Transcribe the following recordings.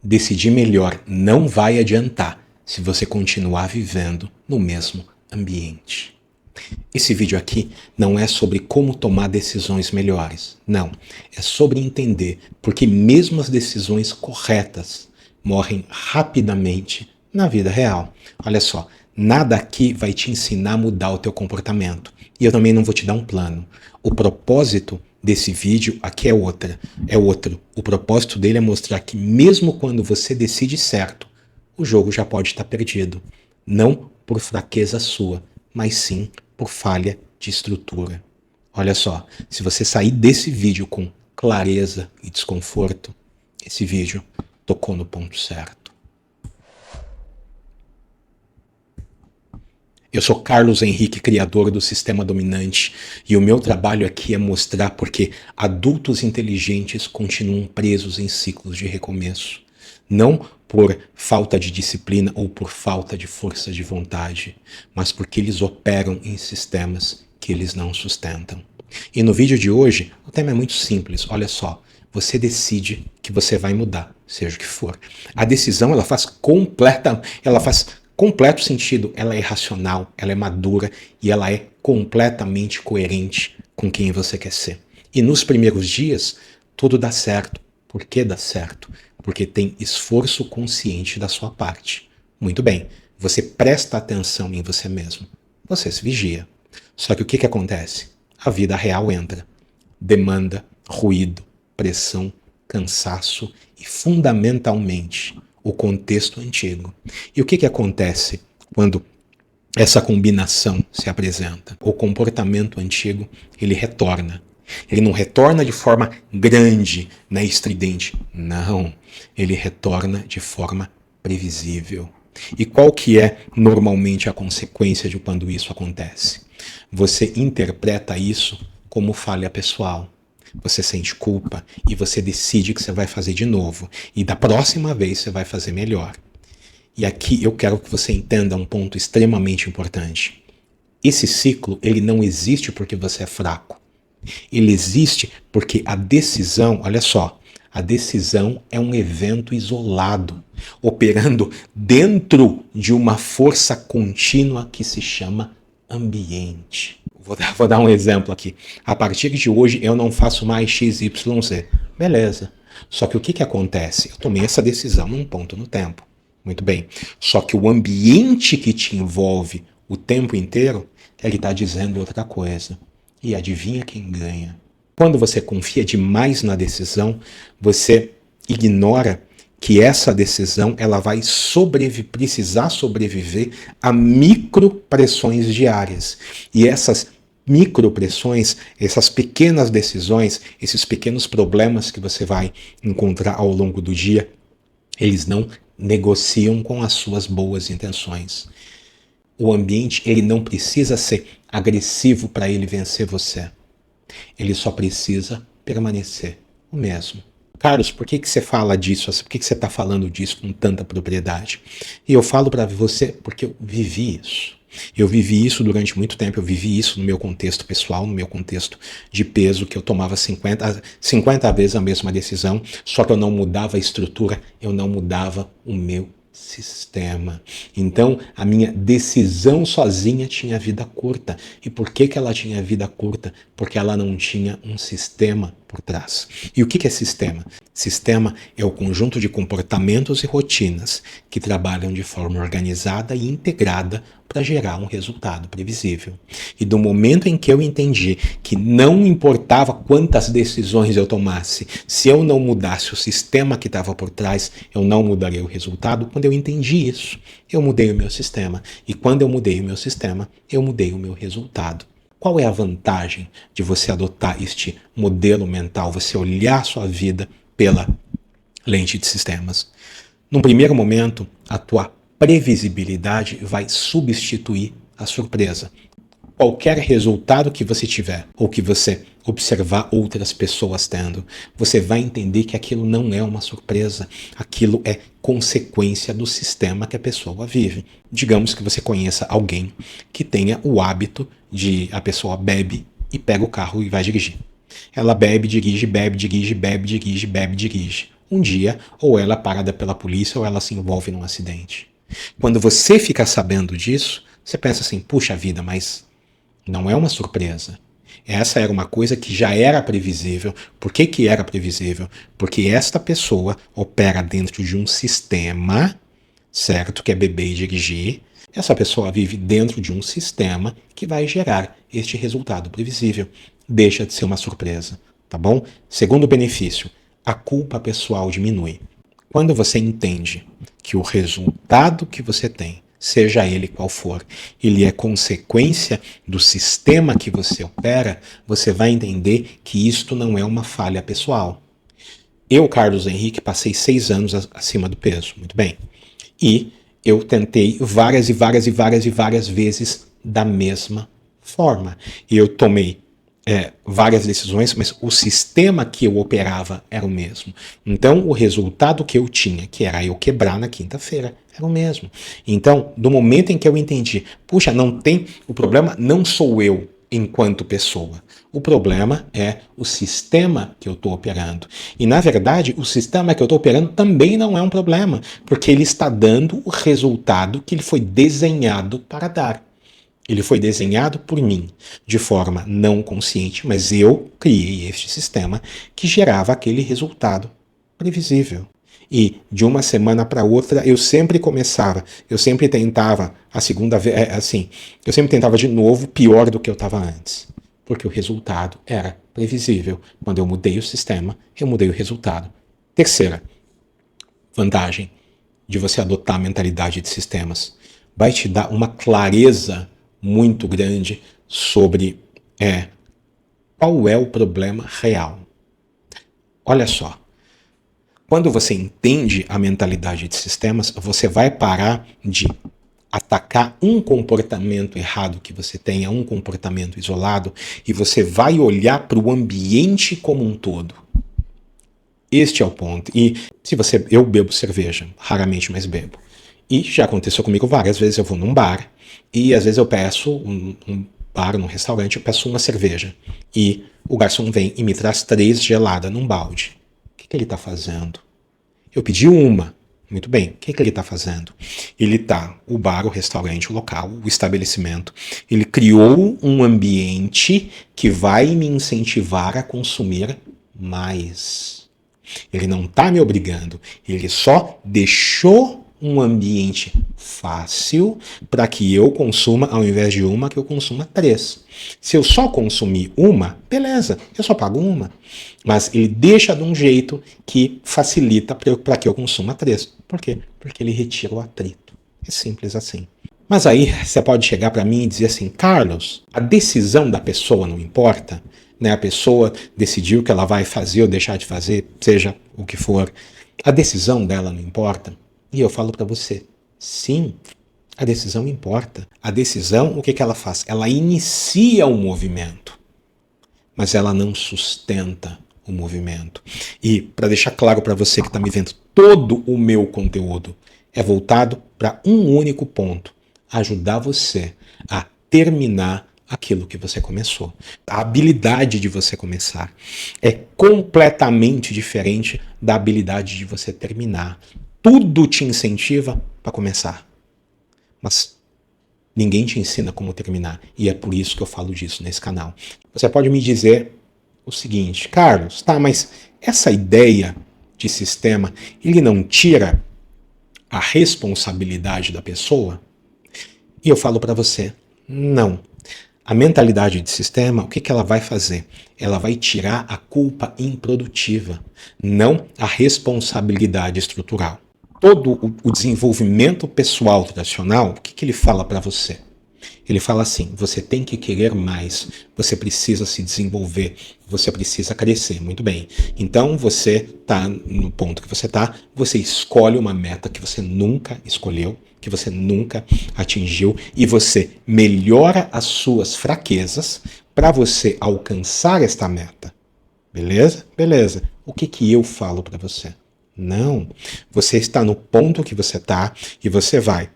Decidir melhor não vai adiantar se você continuar vivendo no mesmo ambiente. Esse vídeo aqui não é sobre como tomar decisões melhores. Não, é sobre entender porque mesmo as decisões corretas morrem rapidamente na vida real. Olha só, nada aqui vai te ensinar a mudar o teu comportamento. E eu também não vou te dar um plano. O propósito desse vídeo aqui é outro. O propósito dele é mostrar que mesmo quando você decide certo, o jogo já pode estar perdido. Não por fraqueza sua, mas sim por falha de estrutura. Olha só, se você sair desse vídeo com clareza e desconforto, esse vídeo tocou no ponto certo. Eu sou Carlos Henrique, criador do Sistema Dominante, e o meu trabalho aqui é mostrar porque adultos inteligentes continuam presos em ciclos de recomeço. Não por falta de disciplina ou por falta de força de vontade, mas porque eles operam em sistemas que eles não sustentam. E no vídeo de hoje, o tema é muito simples, olha só. Você decide que você vai mudar, seja o que for. A decisão, ela faz completo sentido, ela é racional, ela é madura e ela é completamente coerente com quem você quer ser. E nos primeiros dias, tudo dá certo. Por que dá certo? Porque tem esforço consciente da sua parte. Muito bem, você presta atenção em você mesmo. Você se vigia. Só que o que acontece? A vida real entra. Demanda, ruído, pressão, cansaço e, fundamentalmente, o contexto antigo. E o que acontece quando essa combinação se apresenta? O comportamento antigo, ele retorna. Ele não retorna de forma grande, né, estridente. Não, ele retorna de forma previsível. E qual que é normalmente a consequência de quando isso acontece? Você interpreta isso como falha pessoal. Você sente culpa e você decide que você vai fazer de novo. E da próxima vez você vai fazer melhor. E aqui eu quero que você entenda um ponto extremamente importante. Esse ciclo, ele não existe porque você é fraco. Ele existe porque a decisão, olha só, a decisão é um evento isolado, operando dentro de uma força contínua que se chama ambiente. Vou dar um exemplo aqui. A partir de hoje eu não faço mais XYZ. Beleza. Só que o que acontece? Eu tomei essa decisão num ponto no tempo. Muito bem. Só que o ambiente que te envolve o tempo inteiro, ele está dizendo outra coisa. E adivinha quem ganha? Quando você confia demais na decisão, você ignora que essa decisão ela vai precisar sobreviver a micropressões diárias. E essas micropressões, essas pequenas decisões, esses pequenos problemas que você vai encontrar ao longo do dia, eles não negociam com as suas boas intenções. O ambiente, ele não precisa ser agressivo para ele vencer você. Ele só precisa permanecer o mesmo. Carlos, por que você fala disso? Por que você está falando disso com tanta propriedade? E eu falo para você porque eu vivi isso. Eu vivi isso durante muito tempo, eu vivi isso no meu contexto pessoal, no meu contexto de peso, que eu tomava 50 vezes a mesma decisão, só que eu não mudava a estrutura, eu não mudava o meu sistema. Então, a minha decisão sozinha tinha vida curta. E por que ela tinha vida curta? Porque ela não tinha um sistema por trás. E o que é sistema? Sistema é o conjunto de comportamentos e rotinas que trabalham de forma organizada e integrada para gerar um resultado previsível. E do momento em que eu entendi que não importava quantas decisões eu tomasse, se eu não mudasse o sistema que estava por trás, eu não mudaria o resultado. Quando eu entendi isso, eu mudei o meu sistema. E quando eu mudei o meu sistema, eu mudei o meu resultado. Qual é a vantagem de você adotar este modelo mental, você olhar sua vida pela lente de sistemas? Num primeiro momento, a tua previsibilidade vai substituir a surpresa. Qualquer resultado que você tiver ou que você observar outras pessoas tendo, você vai entender que aquilo não é uma surpresa, aquilo é consequência do sistema que a pessoa vive. Digamos que você conheça alguém que tenha o hábito de a pessoa bebe e pega o carro e vai dirigir. Ela bebe, dirige, bebe, dirige, bebe, dirige, bebe, dirige. um dia ou ela é parada pela polícia ou ela se envolve num acidente. Quando você fica sabendo disso, você pensa assim, puxa vida, mas não é uma surpresa. Essa era uma coisa que já era previsível. Por que que era previsível? Porque esta pessoa opera dentro de um sistema, certo, que é beber e dirigir. Essa pessoa vive dentro de um sistema que vai gerar este resultado previsível. Deixa de ser uma surpresa, tá bom? Segundo benefício, a culpa pessoal diminui. Quando você entende que o resultado que você tem, seja ele qual for, ele é consequência do sistema que você opera, você vai entender que isto não é uma falha pessoal. Eu, Carlos Henrique, passei 6 anos acima do peso, muito bem. E eu tentei várias vezes da mesma forma. E eu tomei várias decisões, mas o sistema que eu operava era o mesmo. Então, o resultado que eu tinha, que era eu quebrar na quinta-feira, era o mesmo. Então, do momento em que eu entendi, puxa, não tem, o problema não sou eu enquanto pessoa. O problema é o sistema que eu estou operando. E, na verdade, o sistema que eu estou operando também não é um problema, porque ele está dando o resultado que ele foi desenhado para dar. Ele foi desenhado por mim de forma não consciente, mas eu criei este sistema que gerava aquele resultado previsível. E de uma semana para outra eu sempre tentava a segunda vez, eu sempre tentava de novo pior do que eu estava antes, porque o resultado era previsível. Quando eu mudei o sistema, eu mudei o resultado. Terceira vantagem de você adotar a mentalidade de sistemas, vai te dar uma clareza muito grande sobre qual é o problema real. Olha só, quando você entende a mentalidade de sistemas, você vai parar de atacar um comportamento errado que você tenha, um comportamento isolado, e você vai olhar para o ambiente como um todo. Este é o ponto. E eu bebo cerveja, raramente, mas bebo. E já aconteceu comigo várias vezes, eu vou num bar, e às vezes eu peço, num restaurante, eu peço uma cerveja. E o garçom vem e me traz 3 geladas num balde. O que ele está fazendo? Eu pedi uma. Muito bem, o que ele está fazendo? O bar, o restaurante, o local, o estabelecimento, ele criou um ambiente que vai me incentivar a consumir mais. Ele não está me obrigando, ele só deixou um ambiente fácil para que eu consuma, ao invés de uma, que eu consuma 3. Se eu só consumir uma, beleza, eu só pago uma. Mas ele deixa de um jeito que facilita para que eu consuma 3. Por quê? Porque ele retira o atrito. É simples assim. Mas aí você pode chegar para mim e dizer assim, Carlos, a decisão da pessoa não importa? Né? A pessoa decidiu que ela vai fazer ou deixar de fazer, seja o que for. A decisão dela não importa? E eu falo para você, sim, a decisão importa. A decisão, o que ela faz? Ela inicia o movimento, mas ela não sustenta o movimento. E para deixar claro para você que está me vendo, todo o meu conteúdo é voltado para um único ponto, ajudar você a terminar aquilo que você começou. A habilidade de você começar é completamente diferente da habilidade de você terminar. Tudo te incentiva para começar, mas ninguém te ensina como terminar. E é por isso que eu falo disso nesse canal. Você pode me dizer o seguinte, Carlos, tá, mas essa ideia de sistema, ele não tira a responsabilidade da pessoa? E eu falo para você, não. A mentalidade de sistema, o que ela vai fazer? Ela vai tirar a culpa improdutiva, não a responsabilidade estrutural. Todo o desenvolvimento pessoal tradicional, o que ele fala para você? Ele fala assim, você tem que querer mais, você precisa se desenvolver, você precisa crescer. Muito bem. Então você está no ponto que você está, você escolhe uma meta que você nunca escolheu, que você nunca atingiu, e você melhora as suas fraquezas para você alcançar esta meta. Beleza? Beleza. O que eu falo para você? Não. Você está no ponto que você está e você vai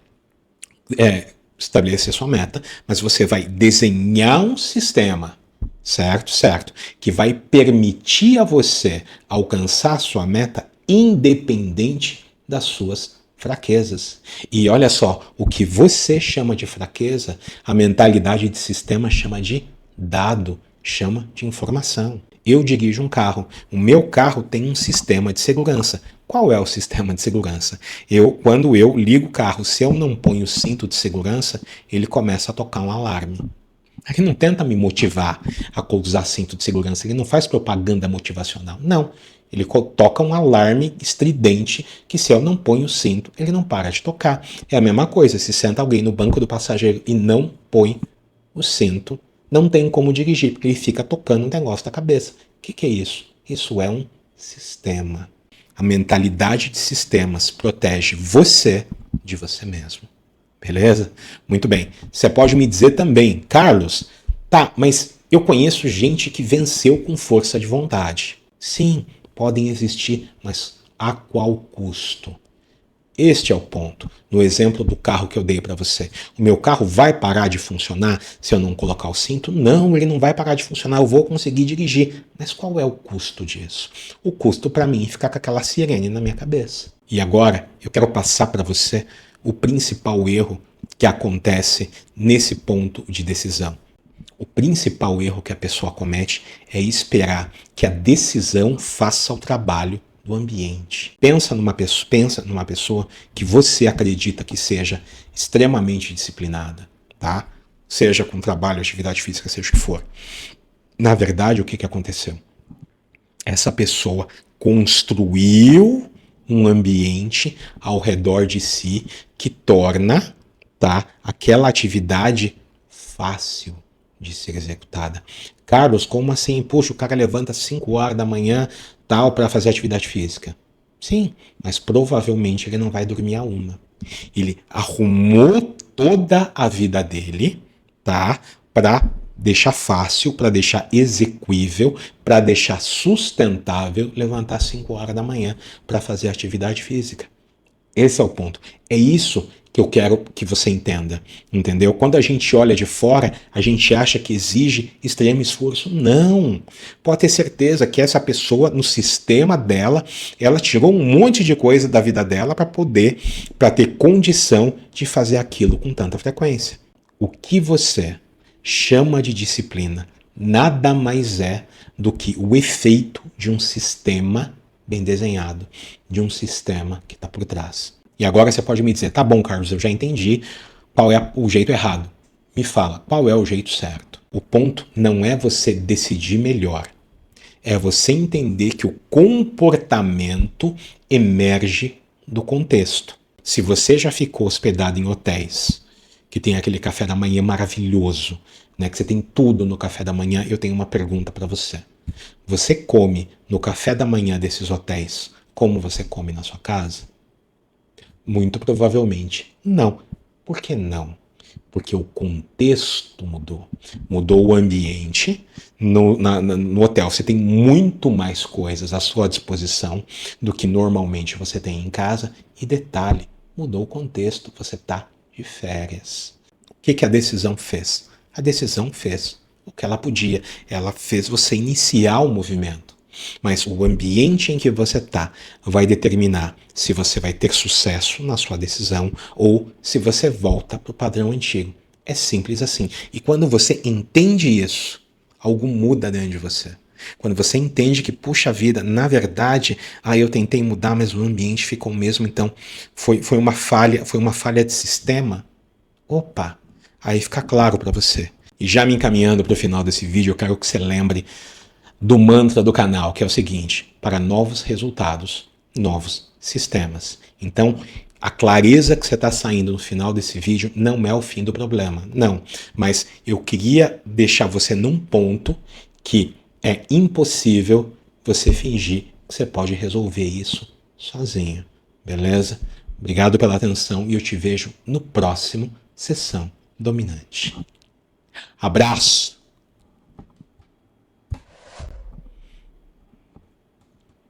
estabelecer sua meta, mas você vai desenhar um sistema, certo? Que vai permitir a você alcançar sua meta independente das suas fraquezas. E olha só, o que você chama de fraqueza, a mentalidade de sistema chama de dado, chama de informação. Eu dirijo um carro. O meu carro tem um sistema de segurança. Qual é o sistema de segurança? Quando eu ligo o carro, se eu não ponho o cinto de segurança, ele começa a tocar um alarme. Ele não tenta me motivar a usar cinto de segurança, ele não faz propaganda motivacional. Não. Ele toca um alarme estridente que se eu não ponho o cinto, ele não para de tocar. É a mesma coisa, se senta alguém no banco do passageiro e não põe o cinto, não tem como dirigir, porque ele fica tocando um negócio da cabeça. O que é isso? Isso é um sistema. A mentalidade de sistemas protege você de você mesmo. Beleza? Muito bem. Você pode me dizer também, Carlos, tá, mas eu conheço gente que venceu com força de vontade. Sim, podem existir, mas a qual custo? Este é o ponto. No exemplo do carro que eu dei para você. O meu carro vai parar de funcionar se eu não colocar o cinto? Não, ele não vai parar de funcionar, eu vou conseguir dirigir. Mas qual é o custo disso? O custo para mim é ficar com aquela sirene na minha cabeça. E agora eu quero passar para você o principal erro que acontece nesse ponto de decisão. O principal erro que a pessoa comete é esperar que a decisão faça o trabalho do ambiente. Pensa numa pessoa que você acredita que seja extremamente disciplinada, tá? Seja com trabalho, atividade física, seja o que for. Na verdade, o que aconteceu? Essa pessoa construiu um ambiente ao redor de si que torna, tá, aquela atividade fácil de ser executada. Carlos, como assim? Puxa, o cara levanta às 5 horas da manhã tal para fazer atividade física. Sim, mas provavelmente ele não vai dormir a 1. Ele arrumou toda a vida dele, tá, para deixar fácil, para deixar execuível, para deixar sustentável levantar às 5 horas da manhã para fazer atividade física. Esse é o ponto. É isso que eu quero que você entenda, entendeu? Quando a gente olha de fora, a gente acha que exige extremo esforço. Não! Pode ter certeza que essa pessoa, no sistema dela, ela tirou um monte de coisa da vida dela para ter condição de fazer aquilo com tanta frequência. O que você chama de disciplina nada mais é do que o efeito de um sistema bem desenhado, de um sistema que está por trás. E agora você pode me dizer, tá bom, Carlos, eu já entendi qual é o jeito errado. Me fala, qual é o jeito certo? O ponto não é você decidir melhor, é você entender que o comportamento emerge do contexto. Se você já ficou hospedado em hotéis que tem aquele café da manhã maravilhoso, né, que você tem tudo no café da manhã, eu tenho uma pergunta para você. Você come no café da manhã desses hotéis como você come na sua casa? Muito provavelmente não. Por que não? Porque o contexto mudou. Mudou o ambiente. No hotel você tem muito mais coisas à sua disposição do que normalmente você tem em casa. E detalhe, mudou o contexto. Você está de férias. O que a decisão fez? A decisão fez o que ela podia. Ela fez você iniciar o movimento. Mas o ambiente em que você está vai determinar se você vai ter sucesso na sua decisão ou se você volta para o padrão antigo. É simples assim. E quando você entende isso, algo muda dentro de você. Quando você entende que, puxa vida, na verdade, eu tentei mudar, mas o ambiente ficou o mesmo, então foi uma falha de sistema. Opa, aí fica claro para você. E já me encaminhando para o final desse vídeo, eu quero que você lembre do mantra do canal, que é o seguinte: para novos resultados, novos sistemas. Então, a clareza que você está saindo no final desse vídeo não é o fim do problema, não. Mas eu queria deixar você num ponto que é impossível você fingir que você pode resolver isso sozinho, beleza? Obrigado pela atenção e eu te vejo no próximo Sessão Dominante. Abraço!